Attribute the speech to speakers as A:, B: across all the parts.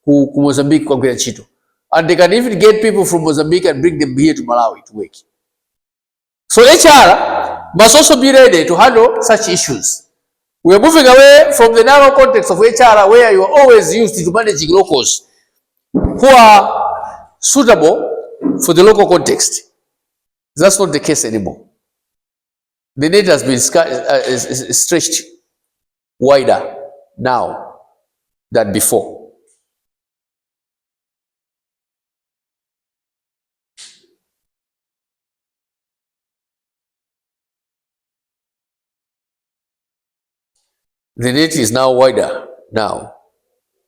A: ku Mozambique kwa ntchito. And they can even get people from Mozambique and bring them here to Malawi to work. So HR must also be ready to handle such issues. We are moving away from the narrow context of HR where you are always used to managing locals who are suitable for the local context. That's not the case anymore. The net has been stretched wider now than before. The net is now wider now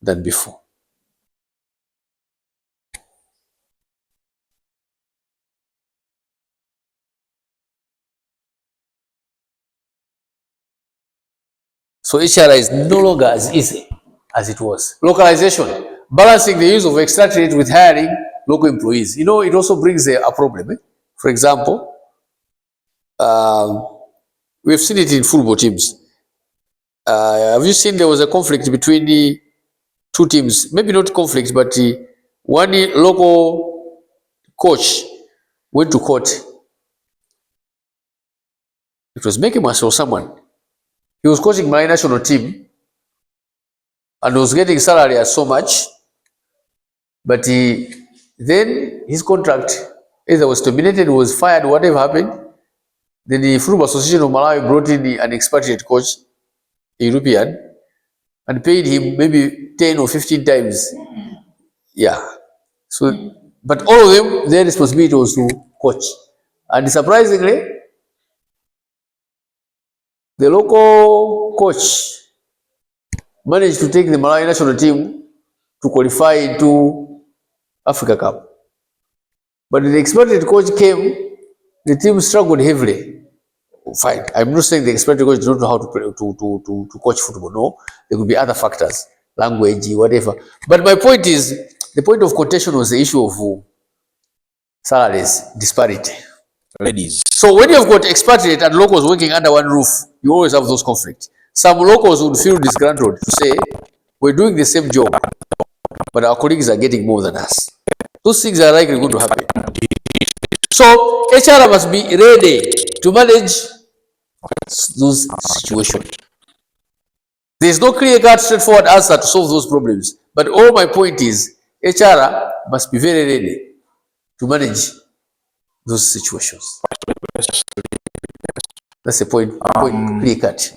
A: than before. So HR is no longer as easy as it was. Localization, balancing the use of expatriate with hiring local employees. You know, it also brings a problem. For example, we've seen it in football teams. Have you seen there was a conflict between the two teams? Maybe not conflict, but one local coach went to court. It was making us or someone. He was coaching my national team and was getting salary as so much, but then his contract either was terminated, was fired, whatever happened. Then the Football Association of Malawi brought in an expatriate coach, a European, and paid him maybe 10 or 15 times. Yeah. So, but all of them, their responsibility was to coach. And surprisingly, the local coach managed to take the Malawi national team to qualify to Africa Cup. But the expatriate coach came, the team struggled heavily. Fine. I'm not saying the expatriate coach don't know how to play, to coach football. No, there could be other factors, language, whatever. But my point is, the point of contention was the issue of salaries disparity.
B: Ladies.
A: So when you've got expatriate and locals working under one roof, you always have those conflicts. Some locals would feel disgruntled to say, we're doing the same job, but our colleagues are getting more than us. Those things are likely going to happen. So HR must be ready to manage those situations. There is no clear-cut, straightforward answer to solve those problems. But all my point is, HR must be very ready to manage those situations. That's the point clear-cut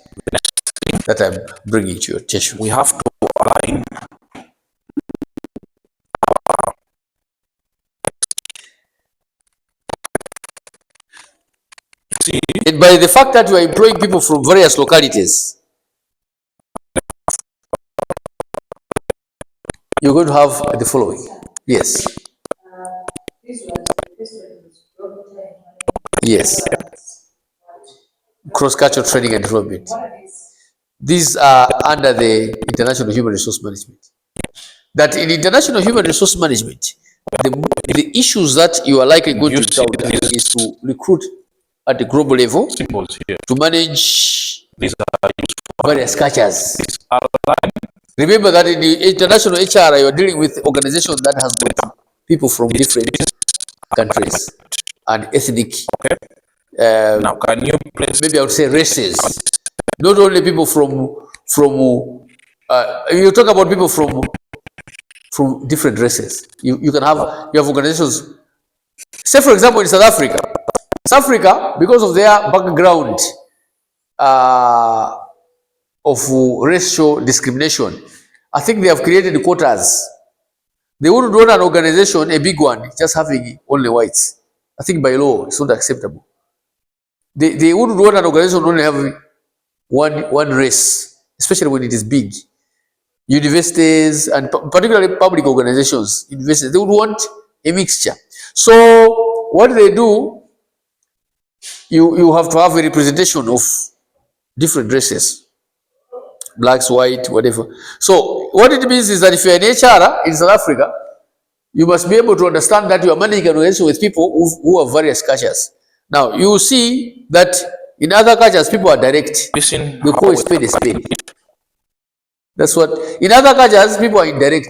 A: that I'm bringing to your attention.
B: We have to align
A: and by the fact that you are employing people from various localities, you're going to have the following. Yes. Yes. Cross-cultural training and development. These are under the International Human Resource Management. That in International Human Resource Management, the issues that you are likely going to encounter is to recruit at the global level, to manage various cultures. Remember that in the international HR, you are dealing with organizations that has got people from different countries and ethnic.
B: now can you please,
A: maybe I would say races. Not only people from you talk about people from different races. You have organizations. Say for example in South Africa. South Africa, because of their background of racial discrimination, I think they have created quotas. They wouldn't want an organization, a big one, just having only whites. I think by law it's not acceptable. They wouldn't want an organization only having one race, especially when it is big. Universities and particularly public organizations, universities, they would want a mixture. So what they do, you have to have a representation of different races, blacks, white, whatever. So what it means is that if you're an HR in South Africa, you must be able to understand that you are managing an organization with people who have various cultures. Now you see that in other cultures people are direct. They call a spade a spade. That's what in other cultures people are indirect.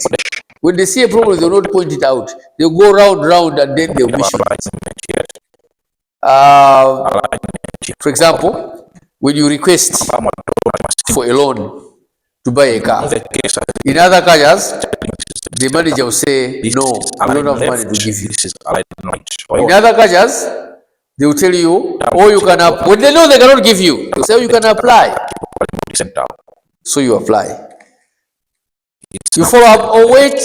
A: When they see a problem, they will not point it out. They'll go round, and then they'll miss it. For example, when you request for a loan to buy a car, in other cases, the manager will say, no, I don't have money to give you. In other cases, they will tell you, oh, you can apply. When they know they cannot give you, they say, oh, you can apply. So you apply. You follow up, oh, wait,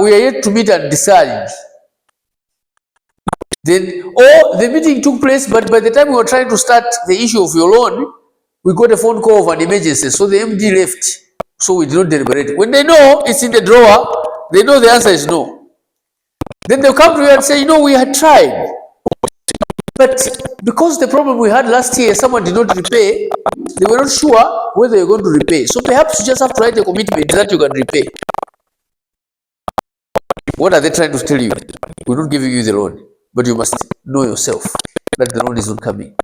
A: we are yet to meet and decide. Then, the meeting took place, but by the time we were trying to start the issue of your loan, we got a phone call of an emergency. So the MD left. So we did not deliberate. When they know it's in the drawer, they know the answer is no. Then they'll come to you and say, we had tried. But because the problem we had last year, someone did not repay, they were not sure whether you're going to repay. So perhaps you just have to write a commitment that you can repay. What are they trying to tell you? We're not giving you the loan, but you must know yourself that the loan is not coming.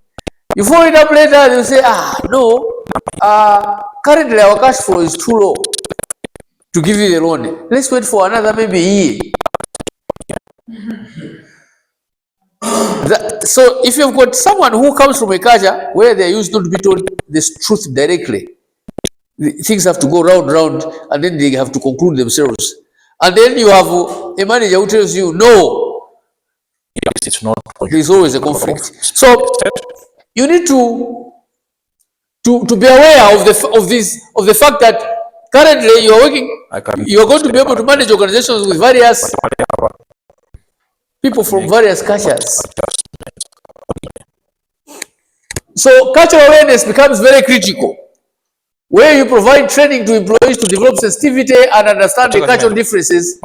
A: You follow it up later, they'll say, no, currently our cash flow is too low to give you the loan. Let's wait for another maybe year. So if you've got someone who comes from a culture where they're used not to be told this truth directly, things have to go round, and then they have to conclude themselves. And then you have a manager who tells you, no,
B: it's not.
A: There's always a conflict. So you need to be aware of the fact that currently you are going to be able to manage organizations with various people from various cultures. So cultural awareness becomes very critical, where you provide training to employees to develop sensitivity and understand the cultural differences,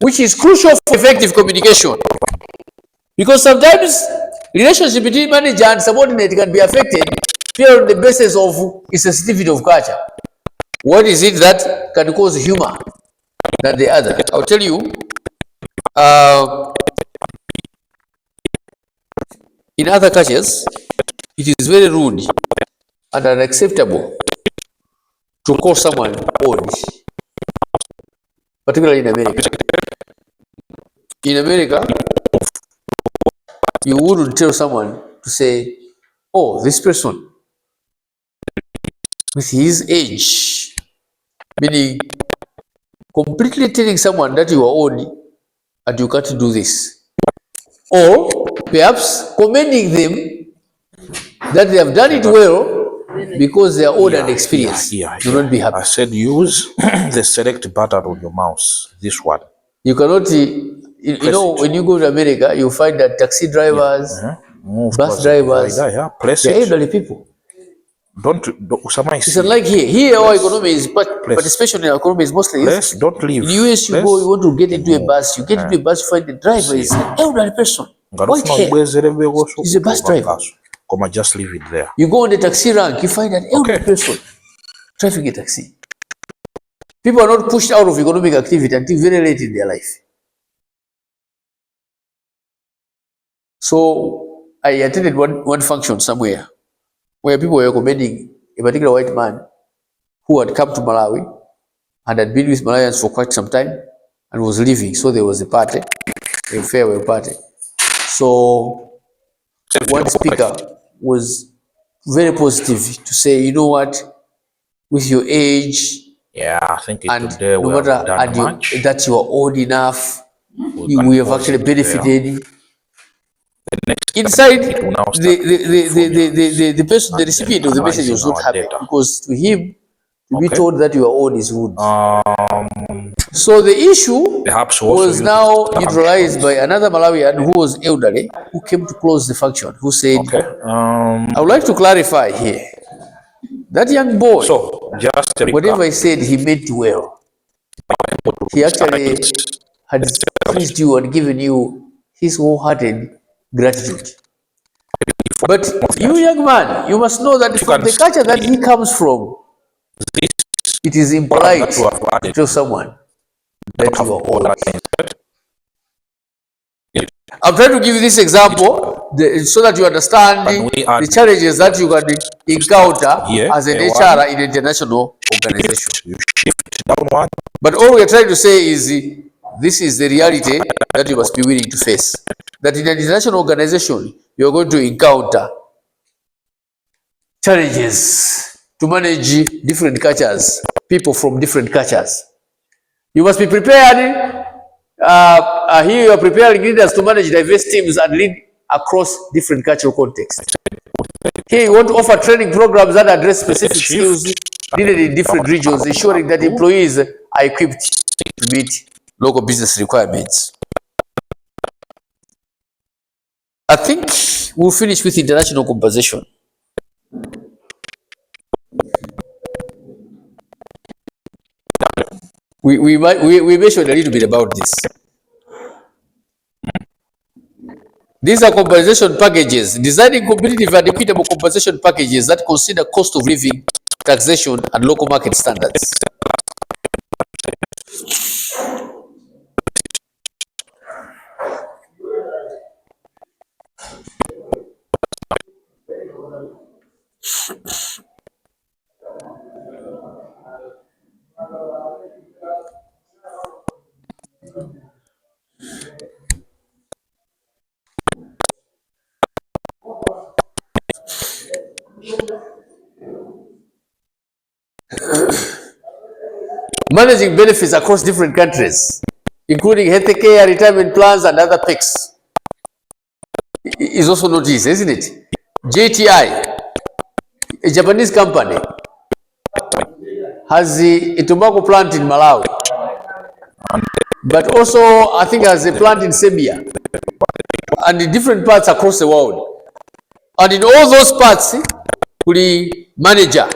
A: which is crucial for effective communication. Because sometimes relationship between manager and subordinate can be affected purely on the basis of insensitivity of culture. What is it that can cause humor than the other? I'll tell you. In other cultures, it is very rude and unacceptable to call someone old, particularly in America. In America, you wouldn't tell someone to say, oh, this person with his age, meaning completely telling someone that you are old and you can't do this. Or perhaps commending them that they have done it well because they are old and experienced. Do not be happy.
B: I said use the select button on your mouse. This one.
A: You cannot, when you go to America, you find that taxi drivers, bus drivers, they're elderly people. It's unlike here. Here our economy is, participation in our economy is mostly.
B: Don't leave.
A: In the US, you want to get into a bus. You get into a bus, you find the driver is an elderly person. White hair. He's a bus driver.
B: Just leave it there.
A: You go on the taxi rank, you find an elderly person driving a taxi. People are not pushed out of economic activity until very late in their life. So I attended one function somewhere where people were commending a particular white man who had come to Malawi and had been with Malawians for quite some time and was leaving. So there was a party, a farewell party. So one speaker was very positive to say, you know what, with your age,
B: I think
A: and no matter that you are old enough, we have actually benefited. Inside, the person, the recipient of the message was not happy because to him, to be told that you are old is rude. So the issue was now neutralized by another Malawian who was elderly, who came to close the function, who said, I would like to clarify here. That young boy, whatever I said, he meant well. He actually had pleased you and given you his wholehearted gratitude. But you, young man, you must know that from the culture that he comes from, it is impolite to tell someone that you are old. I'm trying to give you this example so that you understand the challenges that you can encounter as an HR in an international organization. But all we are trying to say is this is the reality that you must be willing to face. That in an international organization, you are going to encounter challenges to manage different cultures, people from different cultures. You must be prepared. Here you are preparing leaders to manage diverse teams and lead across different cultural contexts. Here you want to offer training programs that address specific skills needed in different regions, ensuring that employees are equipped to meet local business requirements. I think we'll finish with international compensation. We mentioned a little bit about this. These are compensation packages, designing competitive and equitable compensation packages that consider cost of living, taxation, and local market standards. Managing benefits across different countries, including healthcare, retirement plans, and other perks, is also not easy, isn't it? JTI, a Japanese company, has a tobacco plant in Malawi, but also I think has a plant in Serbia and in different parts across the world. And in all those parts, the manager,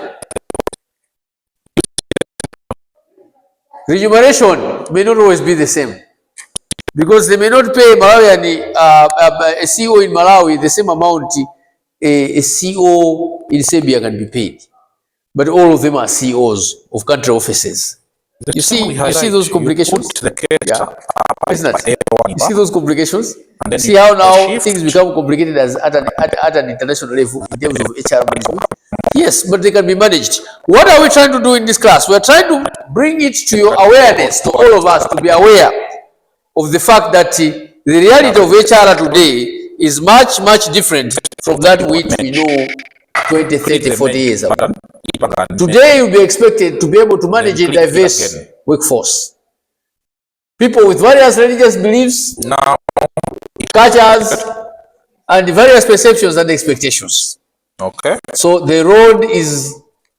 A: remuneration may not always be the same, because they may not pay Malawian a CEO in Malawi the same amount a CEO in Serbia can be paid. But all of them are CEOs of country offices. You see those complications? Yeah, isn't it? You see those complications? See how now things become complicated at an international level in terms of HR management? Yes, but they can be managed. What are we trying to do in this class? We are trying to bring it to your awareness, to all of us, to be aware of the fact that the reality of HR today is much, much different from that which we know 20, 30, 40 years ago. Today you'll be expected to be able to manage a diverse workforce. People with various religious beliefs, cultures, and various perceptions and expectations.
B: Okay.
A: So the road is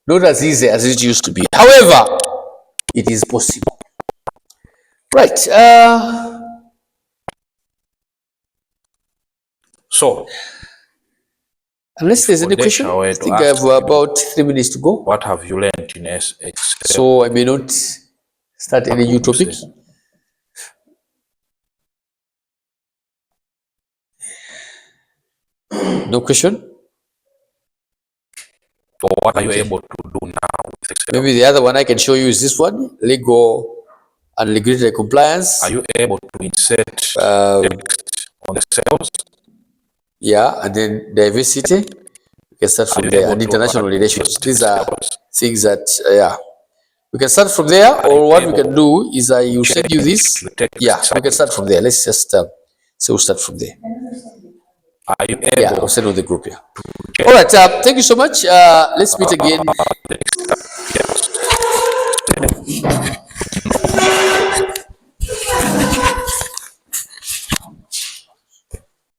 A: not as easy as it used to be. However, it is possible. Right.
B: So,
A: unless there's any question, I think I have about 3 minutes to go.
B: what have you learned in Excel?
A: So I may not start any new topic. No question?
B: Or what are you able to do now with Excel?
A: Maybe the other one I can show you is this one, legal and regulatory compliance.
B: Are you able to insert text on the cells?
A: Yeah, and then diversity. We can start from there, and international relations. These are things that, yeah, we can start from there. Or what we can do is I will send you this. Yeah, we can start from there. Let's just so we'll start from there.
B: Are you able?
A: Yeah, I'll send you the group. Yeah. All right. Thank you so much. Let's meet again.